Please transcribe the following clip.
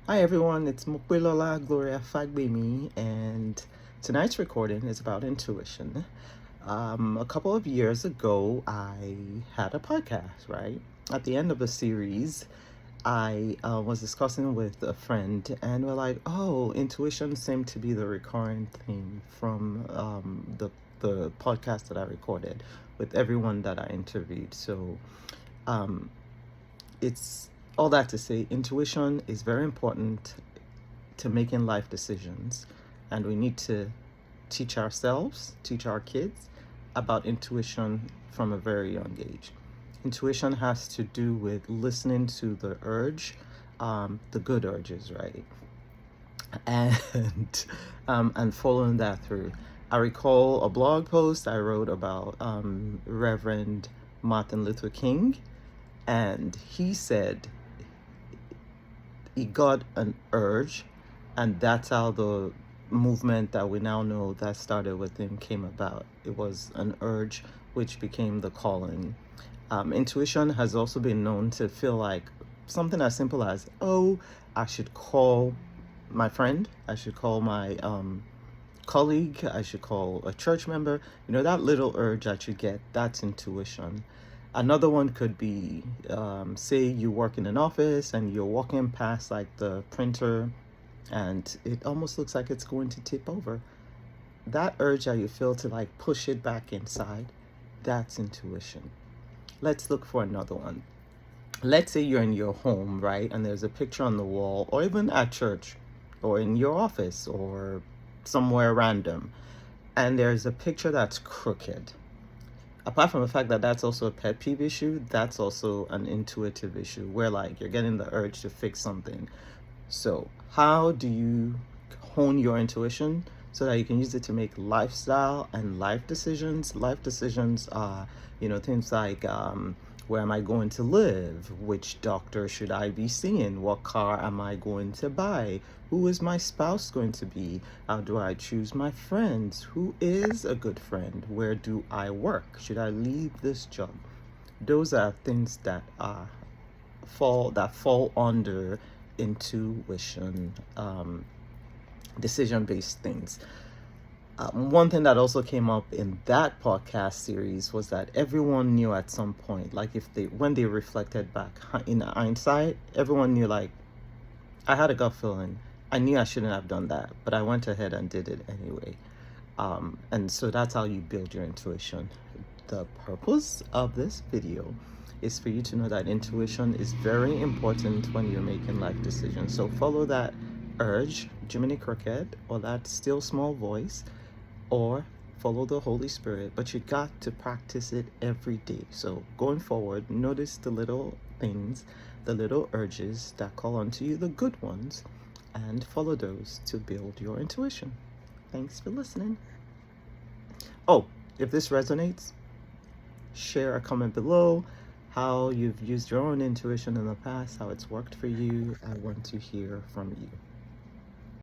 Hi everyone, it's Mukwilola Gloria Fagbemi, and tonight's recording is about intuition. A couple of years ago, I had a podcast, right? At the end of the series, I was discussing with a friend, and we're like, oh, intuition seemed to be the recurring theme from the podcast that I recorded with everyone that I interviewed. So um, it's all that to say, intuition is very important to making life decisions, and we need to teach ourselves, teach our kids about intuition from a very young age. Intuition has to do with listening to the urge, the good urges, right? And following that through. I recall a blog post I wrote about Reverend Martin Luther King, and he said he got an urge, and that's how the movement that we now know that started with him came about. It was an urge which became the calling. Intuition has also been known to feel like something as simple as, oh, I should call my friend, I should call my colleague, I should call a church member. You know, that little urge that you get, that's intuition. Another one could be, say you work in an office and you're walking past like the printer and it almost looks like it's going to tip over. That urge that you feel to like push it back inside, that's intuition. Let's look for another one. Let's say you're in your home, right? And there's a picture on the wall, or even at church, or in your office, or somewhere random, and there's a picture that's crooked. Apart from the fact that that's also a pet peeve issue, that's also an intuitive issue where like you're getting the urge to fix something. So how do you hone your intuition so that you can use it to make lifestyle and life decisions? Life decisions are, things like, where am I going to live? Which doctor should I be seeing? What car am I going to buy? Who is my spouse going to be? How do I choose my friends? Who is a good friend? Where do I work? Should I leave this job? Those are things that fall under intuition, decision-based things. One thing that also came up in that podcast series was that everyone knew at some point, like when they reflected back in hindsight, everyone knew like, I had a gut feeling. I knew I shouldn't have done that, but I went ahead and did it anyway. And so that's how you build your intuition. The purpose of this video is for you to know that intuition is very important when you're making life decisions. So follow that urge, Jiminy Cricket, or that still small voice, or follow the Holy Spirit, but you got to practice it every day. So going forward, notice the little things, the little urges that call onto you, the good ones, and follow those to build your intuition. Thanks for listening. Oh, if this resonates, share a comment below how you've used your own intuition in the past, how it's worked for you. I want to hear from you.